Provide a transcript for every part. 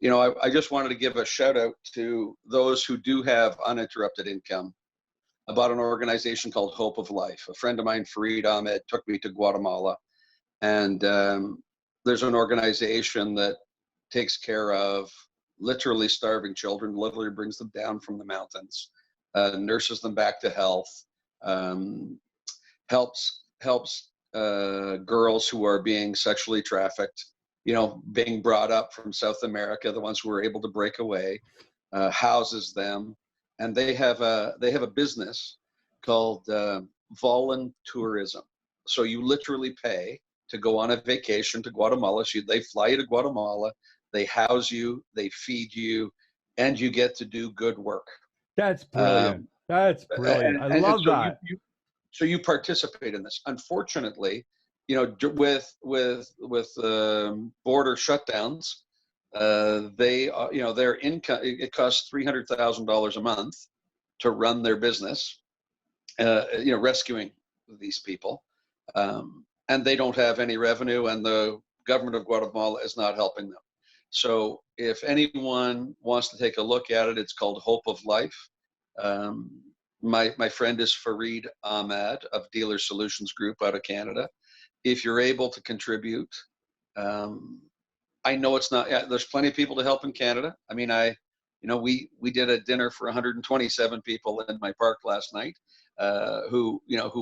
I just wanted to give a shout out to those who do have uninterrupted income about an organization called Hope of Life. A friend of mine, Farid Ahmed, took me to Guatemala, and there's an organization that takes care of literally starving children, literally brings them down from the mountains, nurses them back to health, helps girls who are being sexually trafficked, being brought up from South America, the ones who were able to break away, houses them, and they have a business called Voluntourism. So you literally pay to go on a vacation to Guatemala. They fly you to Guatemala, they house you, they feed you, and you get to do good work. That's brilliant. That's brilliant. I love that. So you participate in this. Unfortunately, with border shutdowns, their income, it costs $300,000 a month to run their business, rescuing these people, and they don't have any revenue, and the government of Guatemala is not helping them. So if anyone wants to take a look at it, it's called Hope of Life. My friend is Farid Ahmed of Dealer Solutions Group out of Canada. If you're able to contribute, I know it's not. There's plenty of people to help in Canada. I mean, we did a dinner for 127 people in my park last night, who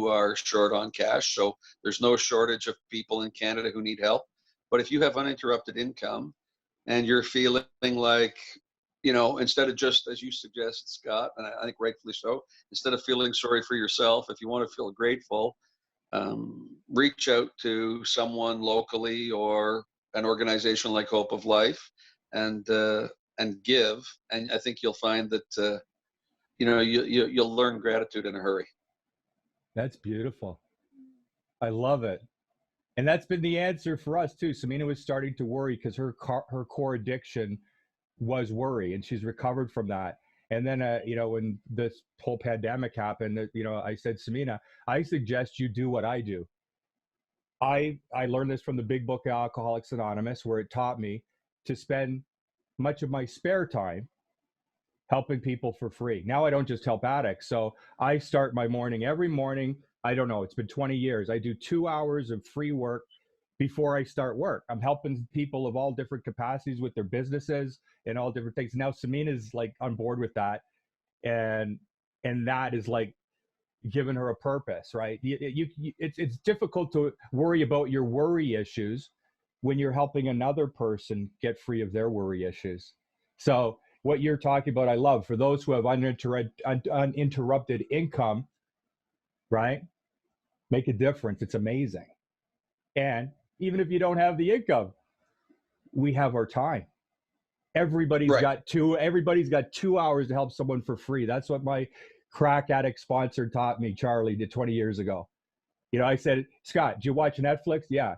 are short on cash. So there's no shortage of people in Canada who need help. But if you have uninterrupted income and you're feeling like, instead of just, as you suggest, Scott, and I think rightfully so, instead of feeling sorry for yourself, if you want to feel grateful, reach out to someone locally or an organization like Hope of Life and give. And I think you'll find that, you'll learn gratitude in a hurry. That's beautiful. I love it. And that's been the answer for us too. Samina was starting to worry because her core addiction was worry, and she's recovered from that. And then, when this whole pandemic happened, I said, Samina, I suggest you do what I do. I learned this from the big book, Alcoholics Anonymous, where it taught me to spend much of my spare time helping people for free. Now I don't just help addicts. So I start my morning every morning. I don't know, it's been 20 years. I do 2 hours of free work before I start work. I'm helping people of all different capacities with their businesses and all different things. Now Samina's like on board with that. And that is like giving her a purpose, right? It's difficult to worry about your worry issues when you're helping another person get free of their worry issues. So what you're talking about, I love. For those who have uninterrupted income, right? Make a difference. It's amazing. And even if you don't have the income, we have our time. Everybody's got 2 hours to help someone for free. That's what my crack addict sponsor taught me, Charlie, did 20 years ago. I said, Scott, do you watch Netflix? Yeah.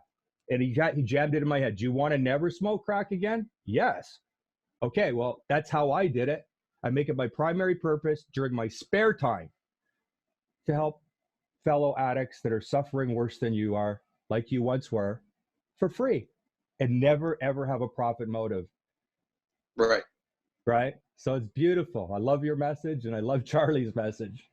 And he jammed it in my head. Do you want to never smoke crack again? Yes. Okay, well, that's how I did it. I make it my primary purpose during my spare time to help fellow addicts that are suffering worse than you are, like you once were, for free, and never, ever have a profit motive. Right. So it's beautiful. I love your message, and I love Charlie's message.